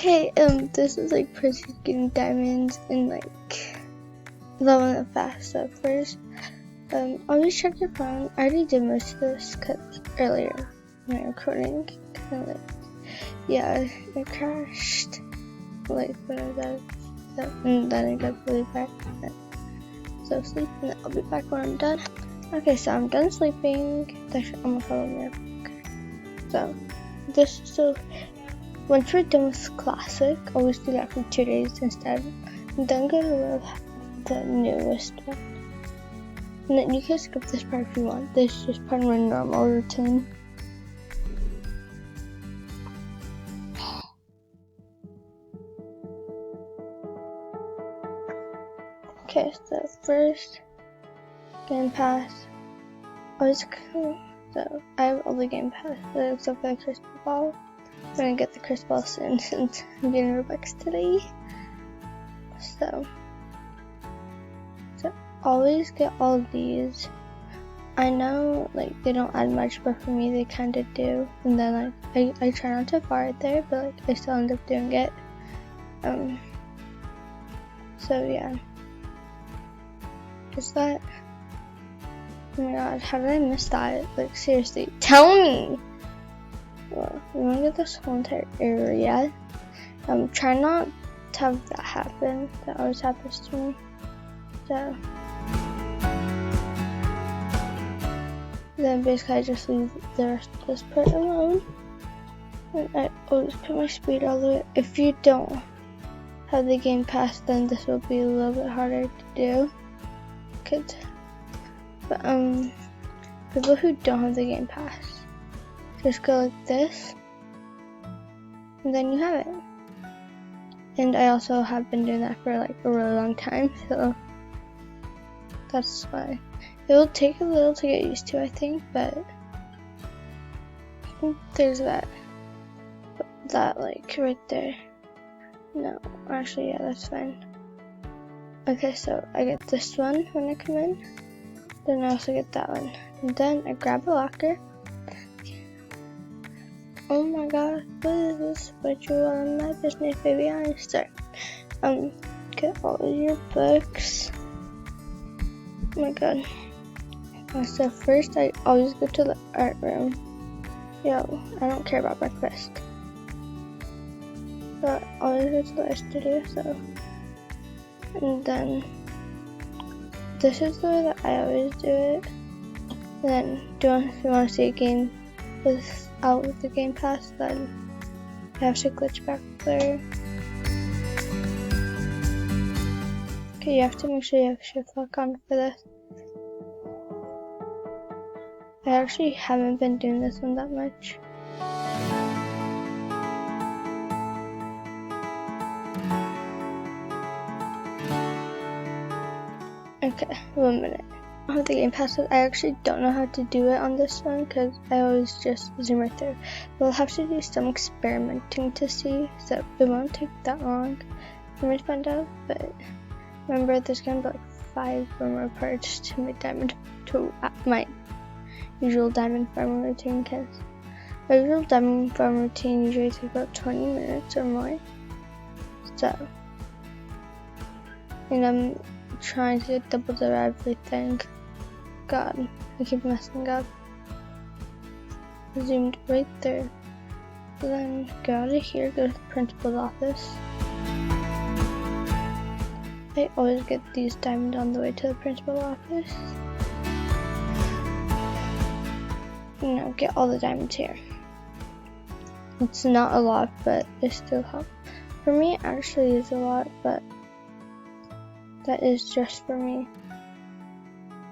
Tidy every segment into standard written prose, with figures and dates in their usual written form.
Okay, this is like Percy getting diamonds and like leveling up fast. So first, always check your phone. I already did most of this cause earlier when I was recording. And like, yeah, it crashed. Like when I was and then I got really back. So sleep, and then I'll be back when I'm done. Okay, so I'm done sleeping. That's almost all of me. Okay. So once we're done with classic, always do that for 2 days instead. And then go to the newest one. And then you can skip this part if you want. This is just part of my normal routine. Okay, so first, game pass. Always cool. So I have all the game pass except for the crystal ball. I'm gonna get the crystal ball soon since I'm getting Robux today. So always get all of these. I know like they don't add much, but for me they kind of do. And then like I try not to fire it there, but like I still end up doing it. So yeah. Is that? Oh my god, how did I miss that? Like seriously, tell me! Well, we want to get this whole entire area. Try not to have that happen. That always happens to me. So then basically I just leave the rest of this part alone. And I always put my speed all the way. If you don't have the game pass, then this will be a little bit harder to do. But people who don't have the game pass, just go like this, and then you have it. And I also have been doing that for like a really long time, so that's why. It will take a little to get used to, I think, but there's that like right there. No, actually, yeah, that's fine. Okay, so I get this one when I come in. Then I also get that one. And then I grab a locker. Oh my god, what is this? But you are in my business, baby. I'm sorry. Get all of your books. Oh my god. So first, I always go to the art room. Yo, I don't care about breakfast. But I always go to the art studio, so. And then this is the way that I always do it. And then if you want to see a game without the game pass, then you have to glitch back there. Okay, you have to make sure you have shift lock on for this. I actually haven't been doing this one that much. Okay, 1 minute. I have the game pass. I actually don't know how to do it on this one because I always just zoom right through. We'll have to do some experimenting to see, so it won't take that long for me to find out. But remember, there's gonna be like 5 or more parts to my usual diamond farming routine, because my usual diamond farming routine usually takes about 20 minutes or more. So, and I'm trying to get double the everything. God, I keep messing up. Zoomed right there. Then go out of here, go to the principal's office. I always get these diamonds on the way to the principal's office. You know, get all the diamonds here. It's not a lot, but it still helps. For me, it actually is a lot, but that is just for me.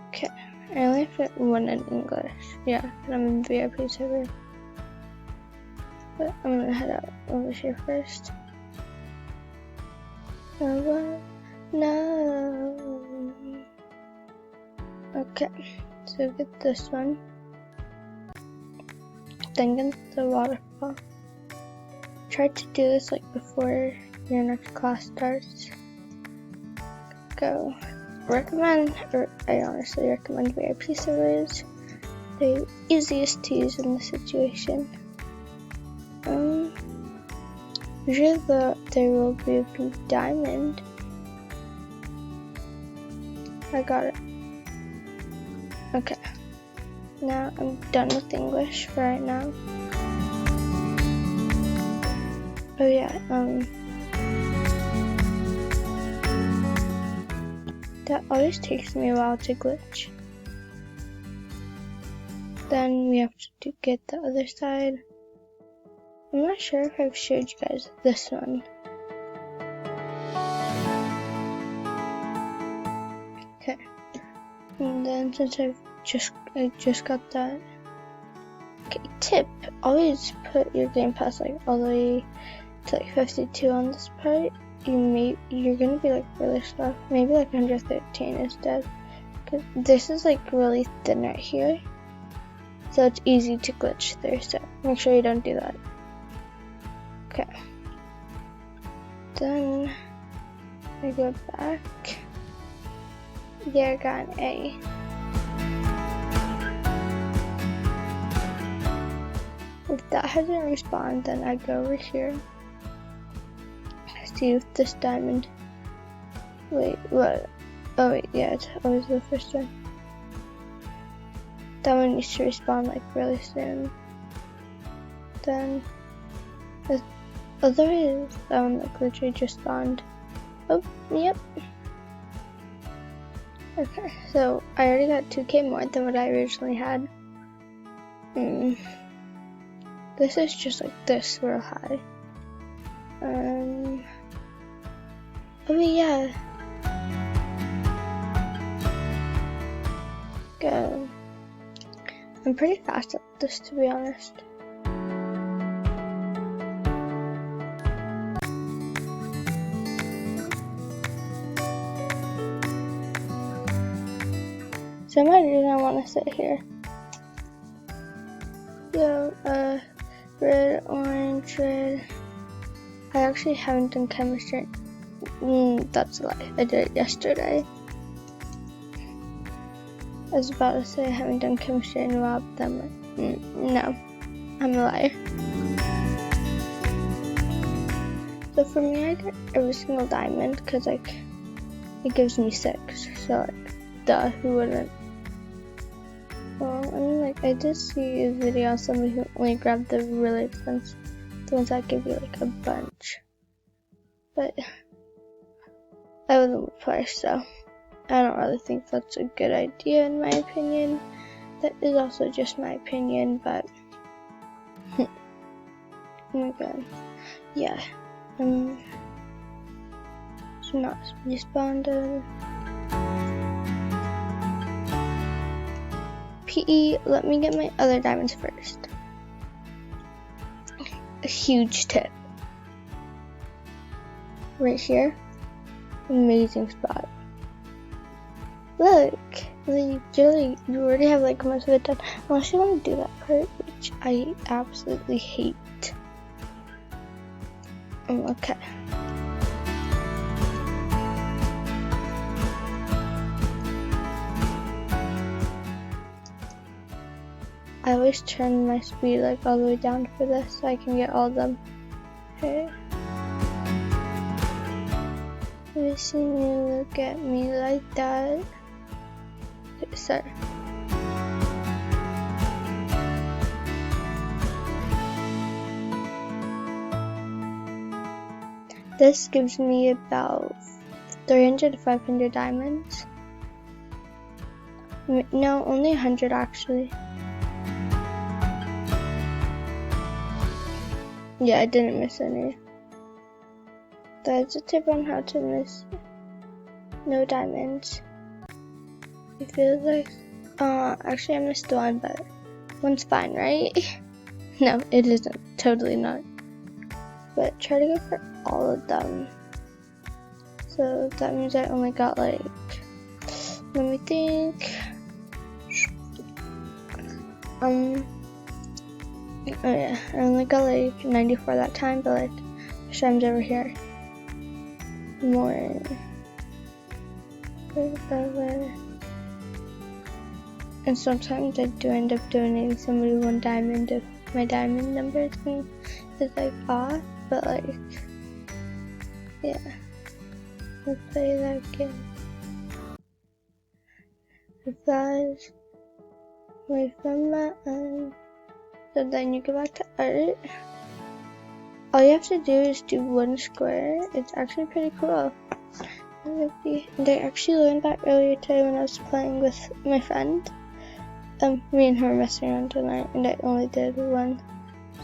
Okay, I only fit one in English. Yeah, and I'm in VIP server. But I'm gonna head out over here first. No. Okay, so get this one. Then get the waterfall. Try to do this like before your next class starts. Go. I honestly recommend VIP servers. They're easiest to use in this situation. Usually there will be a pink diamond. I got it. Okay. Now I'm done with English for right now. Oh yeah, that always takes me a while to glitch. Then we have to get the other side. I'm not sure if I've showed you guys this one. Okay. And then since I just got that. Okay, tip. Always put your game pass like all the way to like 52 on this part. You're gonna be like really slow. Maybe like 113 instead. Cause this is like really thin right here. So it's easy to glitch through, so make sure you don't do that. Okay. Then I go back. There, got an A. If that hasn't respawned, then I go over here. See if this diamond. Wait, what? Oh wait, yeah, it's always the first one. That one needs to respawn like really soon. Then otherwise that one like literally just spawned. Oh, yep. Okay, so I already got 2k more than what I originally had. This is just like this real high. Oh yeah. Go. I'm pretty fast at this, to be honest. Somebody didn't want to sit here. Yo, red, orange, red. I actually haven't done chemistry. That's a lie. I did it yesterday. I was about to say I haven't done chemistry in a while, but then I'm like, no, I'm a liar. So for me, I get every single diamond because like it gives me 6. So like, duh, who wouldn't? Well, I mean, like I did see a video of somebody who only grabbed the really expensive, the ones that give you like a bunch. But I wasn't play, so I don't really think that's a good idea in my opinion. That is also just my opinion, but oh my god, yeah. It's not respawned. PE, let me get my other diamonds first. A huge tip. Right here. Amazing spot. Look, you already have like most of it done. Unless you want to do that part, which I absolutely hate. Okay. I always turn my speed like all the way down for this so I can get all of them. Okay. Have you seen you look at me like that? Okay, sir. This gives me about 300 to 500 diamonds. No, only 100 actually. Yeah, I didn't miss any. That's a tip on how to miss no diamonds. It feels like, actually I missed one, but one's fine, right? No, it isn't. Totally not. But try to go for all of them. So that means I only got like, let me think. Oh yeah, I only got like 94 that time, but like, Shem's over here. More. And sometimes I do end up donating somebody 1 diamond if my diamond number is like off. but like, yeah, let's play that game. Flies away from my eyes. So then you go back to art. All you have to do is do one square. It's actually pretty cool. And I actually learned that earlier today when I was playing with my friend. Me and her were messing around tonight, and I only did one.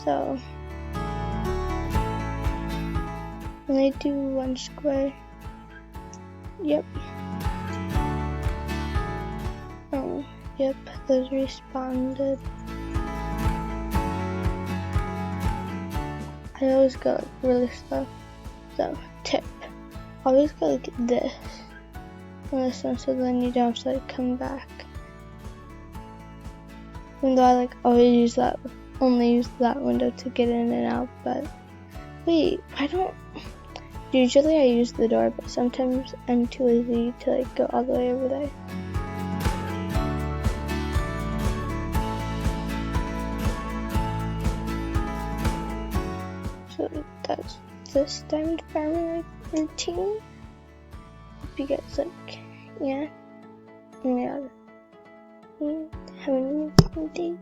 So only do one square. Yep. Yep, those responded. I always go like really slow. So tip, always go like this on this one, so then you don't have to like come back. Even though I like only use that window to get in and out, but wait, usually I use the door, but sometimes I'm too lazy to like go all the way over there. So that's this diamond farming routine. Hope you guys like, yeah. Have an amazing day.